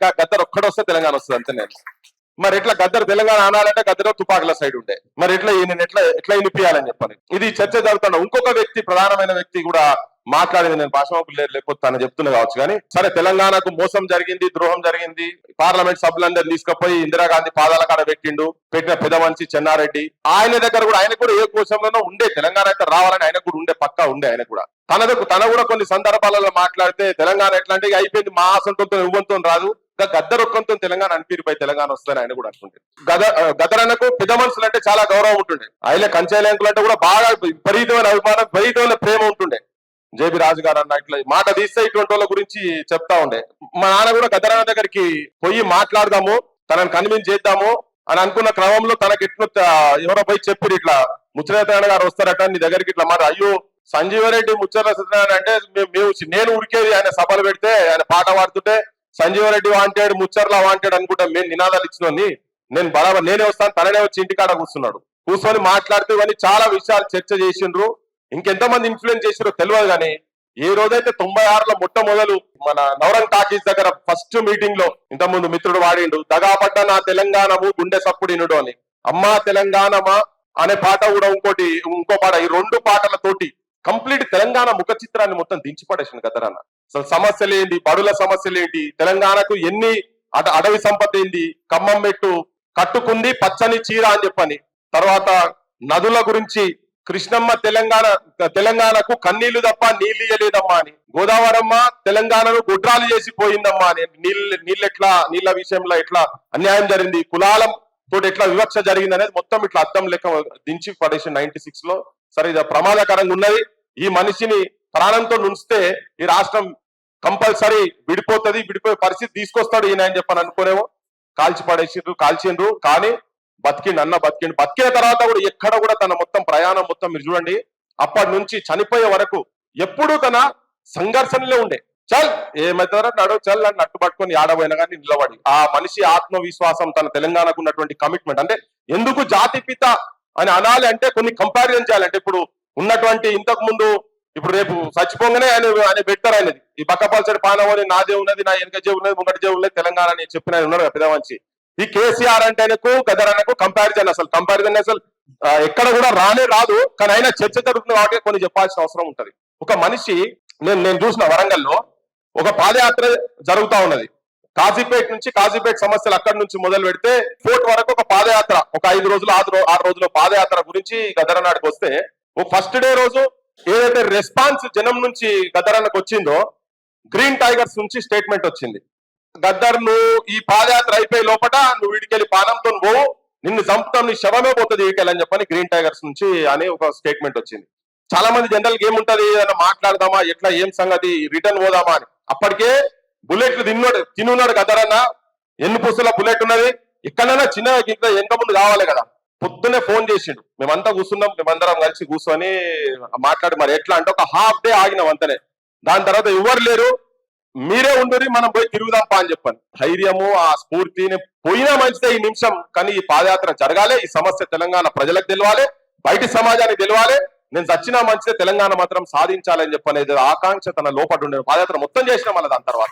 గద్దర్ ఒక్కడొస్తే తెలంగాణ వస్తుంది అంతే. నేను మరి ఎట్లా గద్దర్ తెలంగాణ అనాలంటే గద్దర్ తుపాకుల సైడ్ ఉండే, మరి ఎట్లా ఈయన ఎట్లా ఎట్లా వినిపించాలని చెప్పని ఇది చర్చ జరుగుతున్నా. ఇంకొక వ్యక్తి, ప్రధానమైన వ్యక్తి కూడా మాట్లాడింది, నేను భాషకు లేకపోతే తను చెప్తున్నా కావచ్చు కానీ, సరే తెలంగాణకు మోసం జరిగింది, ద్రోహం జరిగింది, పార్లమెంట్ సభ్యులందరూ తీసుకుపోయి ఇందిరాగాంధీ పాదాల కాడ పెట్టిన పెద్ద మనిషి చెన్నారెడ్డి, ఆయన దగ్గర కూడా ఆయన కూడా ఏ కోశంలోనో ఉండే తెలంగాణ అయితే రావాలని ఆయన కూడా ఉండే, పక్కా ఉండే ఆయన కూడా. తన కూడా కొన్ని సందర్భాలలో మాట్లాడితే తెలంగాణ ఎట్లాంటి అయిపోయింది, మా సొంతంతో ఇవ్వంతో రాదు, గద్దర్ ఒక్కంతో తెలంగాణ అనిపిరిపై తెలంగాణ వస్తుందని ఆయన కూడా అనుకుంటే. గద్దర్ అన్నకు పెద్ద మనుషులు అంటే చాలా గౌరవం ఉంటుండే, ఆయన కంచెలంకులు అంటే కూడా బాగా విపరీతమైన అభిమానం, విపరీతమైన ప్రేమ ఉంటుండే. జేబీ రాజు గారు అన్న ఇట్లా మాట తీస్తే ఇటువంటి వాళ్ళ గురించి చెప్తా ఉండే. మా నాన్న కూడా గద్దర్ అన్న దగ్గరికి పోయి మాట్లాడదాము, తనని కన్విన్స్ చేద్దాము అని అనుకున్న క్రమంలో తనకి ఎట్లు ఎవరో పోయి చెప్పారు, ఇట్లా ముచ్చరనారాయణ గారు వస్తారట నీ దగ్గరికి, ఇట్లా మరి అయ్యో సంజీవరెడ్డి ముచ్చర్ల సత్యనారాయణ అంటే నేను ఉరికేది ఆయన సభలు పెడితే, ఆయన పాట పాడుతుంటే సంజీవరెడ్డి వాంటెడ్ ముచ్చర్లా వాంటెడ్ అనుకుంటా మేము నినాదాలు ఇచ్చినోని, నేను బరాబర్ నేనే వస్తాను, తననే వచ్చి ఇంటికాడ కూర్చొని మాట్లాడితే ఇవన్నీ చాలా విషయాలు చర్చ చేసిండ్రు. ఇంకెంతమంది ఇన్ఫ్లుయెన్స్ చేసిరో తెలియదు కానీ, ఏ రోజైతే 96లో మొట్టమొదలు మన నవరంగ్ టాకీస్ దగ్గర ఫస్ట్ మీటింగ్ లో ఇంతకుముందు మిత్రుడు వాడిండు, దగాపడ్డ నా తెలంగాణము గుండె సప్పుడినుడు అని, అమ్మా తెలంగాణమా అనే పాట కూడా ఇంకో పాట, ఈ రెండు పాటలతోటి కంప్లీట్ తెలంగాణ ముఖ చిత్రాన్ని మొత్తం దించిపడేసింది గద్దరన్న. అసలు సమస్యలు ఏంటి, బడుల సమస్యలు ఏంటి, తెలంగాణకు ఎన్ని అడవి సంపద ఏంది, ఖమ్మం మెట్టు కట్టుకుంది పచ్చని చీర అని చెప్పని, తర్వాత నదుల గురించి కృష్ణమ్మ తెలంగాణకు కన్నీళ్లు తప్ప నీళ్ళు ఇయ్యలేదమ్మా అని, గోదావరమ్మ తెలంగాణను గుడ్రాలు చేసి పోయిందమ్మా అని, నీళ్ళ విషయంలో ఎట్లా అన్యాయం జరిగింది, కులాల తోటి ఎట్లా వివక్ష జరిగింది అనేది మొత్తం ఇట్లా అద్దం లెక్క దించి పడేసి 96 లో. సరే ఇది ప్రమాదకరంగా ఉన్నది, ఈ మనిషిని ప్రాణంతో నుంచితే ఈ రాష్ట్రం కంపల్సరీ విడిపోయే పరిస్థితి తీసుకొస్తాడు ఈయన అని చెప్పని అనుకునేమో, కాల్చిండ్రు కానీ బతికిన తర్వాత కూడా ఎక్కడ కూడా తన మొత్తం ప్రయాణం మొత్తం మీరు చూడండి, అప్పటి నుంచి చనిపోయే వరకు ఎప్పుడూ తన సంఘర్షణలో ఉండే. చల్ ఏమైతారో నడు చల్ అని నట్టు పట్టుకొని ఆడబోయినా కానీ నిలబడి, ఆ మనిషి ఆత్మవిశ్వాసం, తన తెలంగాణకు ఉన్నటువంటి కమిట్మెంట్, అంటే ఎందుకు జాతిపిత అని అనాలి అంటే కొన్ని కంపారిజన్ చేయాలంటే, ఇప్పుడు ఉన్నటువంటి ఇంతకు ముందు ఇప్పుడు రేపు చచ్చిపోగానే ఆయన పెట్టారు ఆయనది, ఈ బక్కపల్సడి పానవని నాదే ఉన్నది, నా వెనక జేబు ఉన్నది, ముంగటి జేబు ఉన్నది తెలంగాణ అని చెప్పిన ఆయన ఉన్నారు పెద్ద మంచి. ఈ కేసీఆర్ అంటే ఆయనకు గద్దర్ అన్నకు కంపారిజన్ అసలు ఎక్కడ కూడా రాదు. కానీ అయినా చర్చ జరుగుతుంది కాబట్టి కొన్ని చెప్పాల్సిన అవసరం ఉంటది. ఒక మనిషి నేను చూసిన వరంగల్లో ఒక పాదయాత్ర జరుగుతా ఉన్నది, కాజీపేట సమస్యలు అక్కడి నుంచి మొదలు పెడితే ఫోర్ట్ వరకు ఒక పాదయాత్ర, ఒక 5 రోజులు 6 రోజుల పాదయాత్ర గురించి గద్దర్ అన్నకి వస్తే, ఫస్ట్ డే రోజు ఏదైతే రెస్పాన్స్ జనం నుంచి గద్దర్ అన్నకు వచ్చిందో, గ్రీన్ టైగర్స్ నుంచి స్టేట్మెంట్ వచ్చింది, గద్దర్ నువ్వు ఈ పాదయాత్ర అయిపోయే లోపల నువ్వు వీడికెళ్ళి పానంతో పోవు, నిన్ను చంపుతాం, నీ శవమే పోతుంది వీడికెళ్ళి అని చెప్పని గ్రీన్ టైగర్స్ నుంచి అని ఒక స్టేట్మెంట్ వచ్చింది. చాలా మంది జనరల్ గా ఏముంటది, ఏదైనా మాట్లాడదామా, ఎట్లా ఏం సంగతి, రిటర్న్ పోదామా అని. అప్పటికే బుల్లెట్లు తినున్నాడు గద్దర్ అన్న, ఎన్ని పుస్తుల బుల్లెట్ ఉన్నది, ఎక్కడైనా చిన్న వెనక ముందు కావాలి కదా. పొద్దునే ఫోన్ చేసిండు, మేమంతా కూర్చున్నాం, మేమందరం కలిసి కూర్చొని మాట్లాడి, మరి ఎట్లా అంటే ఒక హాఫ్ డే ఆగినాం అంతనే. దాని తర్వాత ఎవరు లేరు, మీరే ఉండరు, మనం పోయి తిరుగుదాంపా అని చెప్పాను. ధైర్యము, ఆ స్ఫూర్తిని పోయినా మంచిదే ఈ నిమిషం, కానీ ఈ పాదయాత్ర జరగాలి, ఈ సమస్య తెలంగాణ ప్రజలకు తెలవాలి, బయటి సమాజానికి తెలవాలి, నేను చచ్చినా మంచిదే, తెలంగాణ మాత్రం సాధించాలని చెప్పనేది ఆకాంక్ష తన లోపల ఉండే. పాదయాత్ర మొత్తం చేసినాం మళ్ళీ దాని తర్వాత.